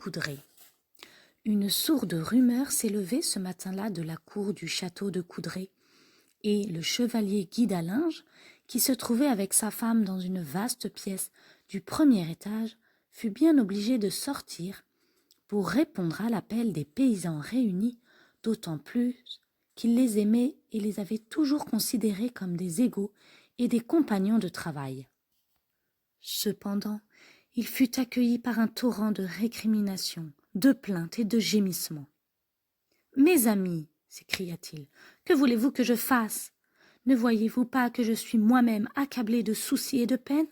Coudray. Une sourde rumeur s'élevait ce matin-là de la cour du château de Coudray, et le chevalier Guy d'Allinges, qui se trouvait avec sa femme dans une vaste pièce du premier étage, fut bien obligé de sortir pour répondre à l'appel des paysans réunis, d'autant plus qu'il les aimait et les avait toujours considérés comme des égaux et des compagnons de travail. Cependant, il fut accueilli par un torrent de récriminations, de plaintes et de gémissements. « Mes amis, s'écria-t-il, que voulez-vous que je fasse? Ne voyez-vous pas que je suis moi-même accablé de soucis et de peines?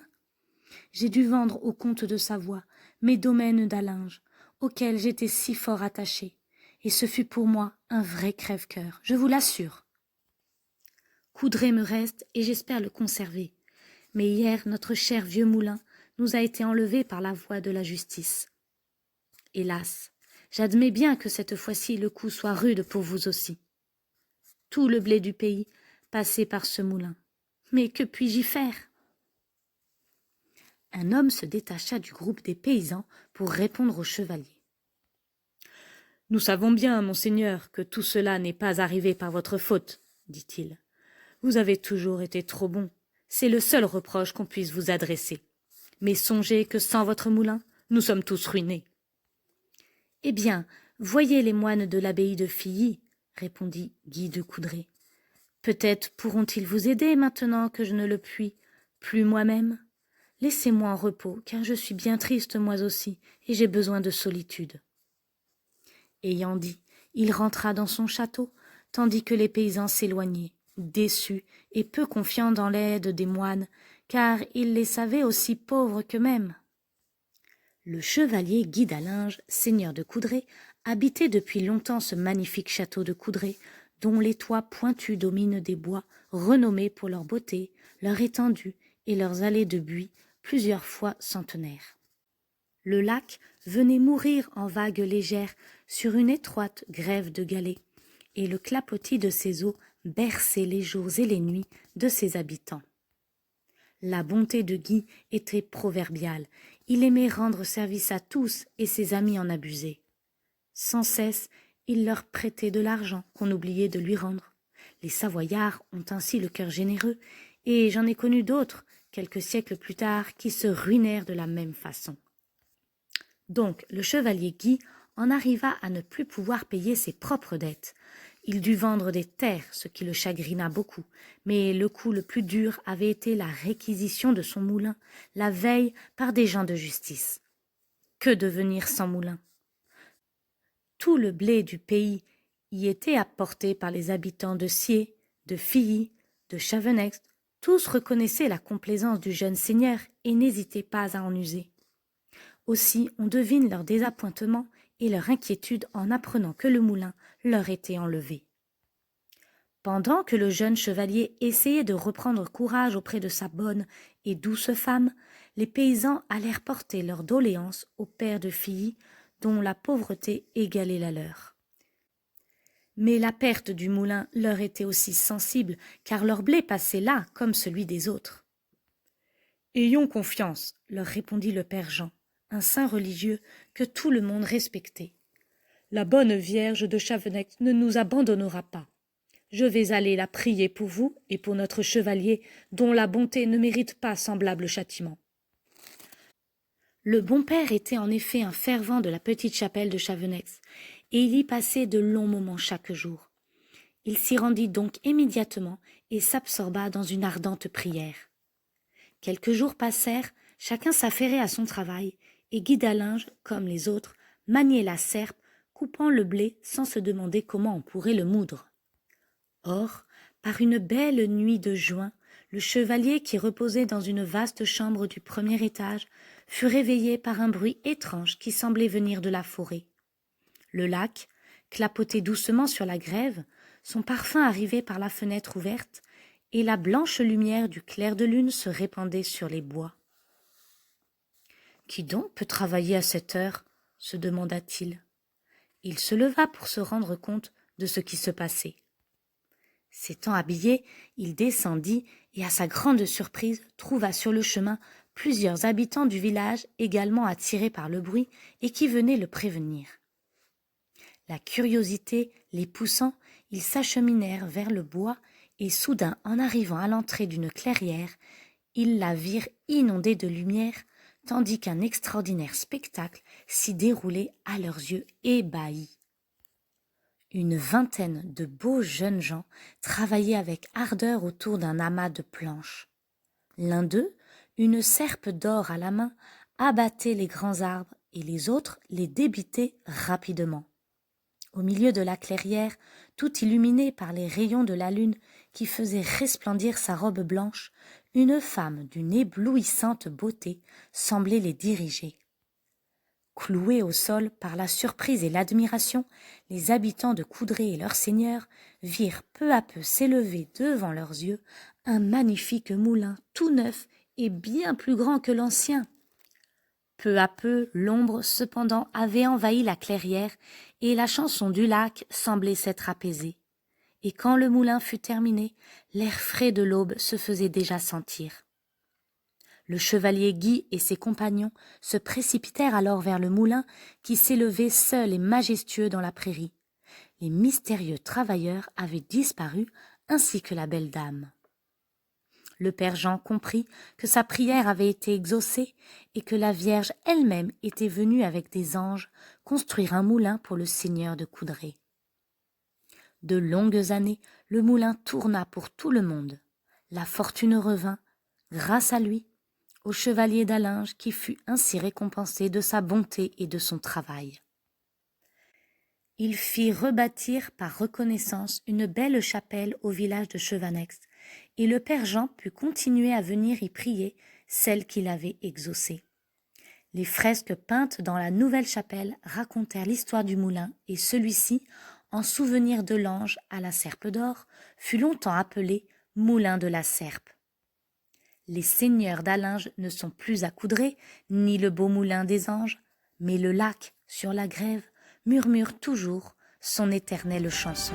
J'ai dû vendre au comte de Savoie mes domaines d'Allinges, auxquels j'étais si fort attaché, et ce fut pour moi un vrai crève-cœur, je vous l'assure. Coudray me reste, et j'espère le conserver. Mais hier, notre cher vieux moulin nous a été enlevé par la voie de la justice. Hélas, j'admets bien que cette fois-ci le coup soit rude pour vous aussi. Tout le blé du pays passait par ce moulin. Mais que puis-je y faire? Un homme se détacha du groupe des paysans pour répondre au chevalier. « Nous savons bien, monseigneur, que tout cela n'est pas arrivé par votre faute, dit-il. Vous avez toujours été trop bon. C'est le seul reproche qu'on puisse vous adresser. Mais songez que sans votre moulin, nous sommes tous ruinés. » « Eh bien, voyez les moines de l'abbaye de Filly, répondit Guy de Coudray. Peut-être pourront-ils vous aider maintenant que je ne le puis plus moi-même. Laissez-moi en repos, car je suis bien triste moi aussi, et j'ai besoin de solitude. Ayant dit, il rentra dans son château, tandis que les paysans s'éloignaient, déçus et peu confiants dans l'aide des moines, car ils les savaient aussi pauvres qu'eux-mêmes. Le chevalier Guy d'Allinges, seigneur de Coudray, habitait depuis longtemps ce magnifique château de Coudray, dont les toits pointus dominent des bois renommés pour leur beauté, leur étendue et leurs allées de buis plusieurs fois centenaires. Le lac venait mourir en vagues légères sur une étroite grève de galets, et le clapotis de ses eaux berçait les jours et les nuits de ses habitants. La bonté de Guy était proverbiale. Il aimait rendre service à tous et ses amis en abusaient. Sans cesse, il leur prêtait de l'argent qu'on oubliait de lui rendre. Les Savoyards ont ainsi le cœur généreux, et j'en ai connu d'autres, quelques siècles plus tard, qui se ruinèrent de la même façon. Donc le chevalier Guy en arriva à ne plus pouvoir payer ses propres dettes. Il dut vendre des terres, ce qui le chagrina beaucoup, mais le coup le plus dur avait été la réquisition de son moulin, la veille par des gens de justice. Que devenir sans moulin? Tout le blé du pays y était apporté par les habitants de Siers, de Filly, de Chavenex. Tous reconnaissaient la complaisance du jeune seigneur et n'hésitaient pas à en user. Aussi on devine leur désappointement et leur inquiétude en apprenant que le moulin leur était enlevé. Pendant que le jeune chevalier essayait de reprendre courage auprès de sa bonne et douce femme, les paysans allèrent porter leurs doléances au père de Filly, dont la pauvreté égalait la leur. Mais la perte du moulin leur était aussi sensible, car leur blé passait là comme celui des autres. « Ayons confiance, leur répondit le père Jean, un saint religieux que tout le monde respectait. La bonne Vierge de Chavenex ne nous abandonnera pas. Je vais aller la prier pour vous et pour notre chevalier, dont la bonté ne mérite pas semblable châtiment. » Le bon père était en effet un fervent de la petite chapelle de Chavenex, et il y passait de longs moments chaque jour. Il s'y rendit donc immédiatement et s'absorba dans une ardente prière. Quelques jours passèrent, chacun s'affairait à son travail, et Guy d'Allinges, comme les autres, maniait la serpe, coupant le blé sans se demander comment on pourrait le moudre. Or, par une belle nuit de juin, le chevalier qui reposait dans une vaste chambre du premier étage fut réveillé par un bruit étrange qui semblait venir de la forêt. Le lac clapotait doucement sur la grève, son parfum arrivait par la fenêtre ouverte, et la blanche lumière du clair de lune se répandait sur les bois. « Qui donc peut travailler à cette heure ?» se demanda-t-il. Il se leva pour se rendre compte de ce qui se passait. S'étant habillé, il descendit et, à sa grande surprise, trouva sur le chemin plusieurs habitants du village également attirés par le bruit et qui venaient le prévenir. La curiosité les poussant, ils s'acheminèrent vers le bois et soudain, en arrivant à l'entrée d'une clairière, ils la virent inondée de lumière, tandis qu'un extraordinaire spectacle s'y déroulait à leurs yeux ébahis. Une vingtaine de beaux jeunes gens travaillaient avec ardeur autour d'un amas de planches. L'un d'eux, une serpe d'or à la main, abattait les grands arbres et les autres les débitaient rapidement. Au milieu de la clairière, tout illuminée par les rayons de la lune qui faisait resplendir sa robe blanche, une femme d'une éblouissante beauté semblait les diriger. Cloués au sol par la surprise et l'admiration, les habitants de Coudray et leur seigneur virent peu à peu s'élever devant leurs yeux un magnifique moulin tout neuf et bien plus grand que l'ancien. Peu à peu, l'ombre cependant avait envahi la clairière et la chanson du lac semblait s'être apaisée. Et quand le moulin fut terminé, l'air frais de l'aube se faisait déjà sentir. Le chevalier Guy et ses compagnons se précipitèrent alors vers le moulin qui s'élevait seul et majestueux dans la prairie. Les mystérieux travailleurs avaient disparu ainsi que la belle dame. Le père Jean comprit que sa prière avait été exaucée et que la Vierge elle-même était venue avec des anges construire un moulin pour le seigneur de Coudray. De longues années, le moulin tourna pour tout le monde. La fortune revint, grâce à lui, au chevalier d'Allinges qui fut ainsi récompensé de sa bonté et de son travail. Il fit rebâtir par reconnaissance une belle chapelle au village de Chevannex, et le père Jean put continuer à venir y prier celle qu'il avait exaucée. Les fresques peintes dans la nouvelle chapelle racontèrent l'histoire du moulin, et celui-ci, en souvenir de l'ange à la serpe d'or, fut longtemps appelé Moulin de la Serpe. Les seigneurs d'Allinges ne sont plus à Coudray, ni le beau moulin des anges, mais le lac sur la grève murmure toujours son éternelle chanson.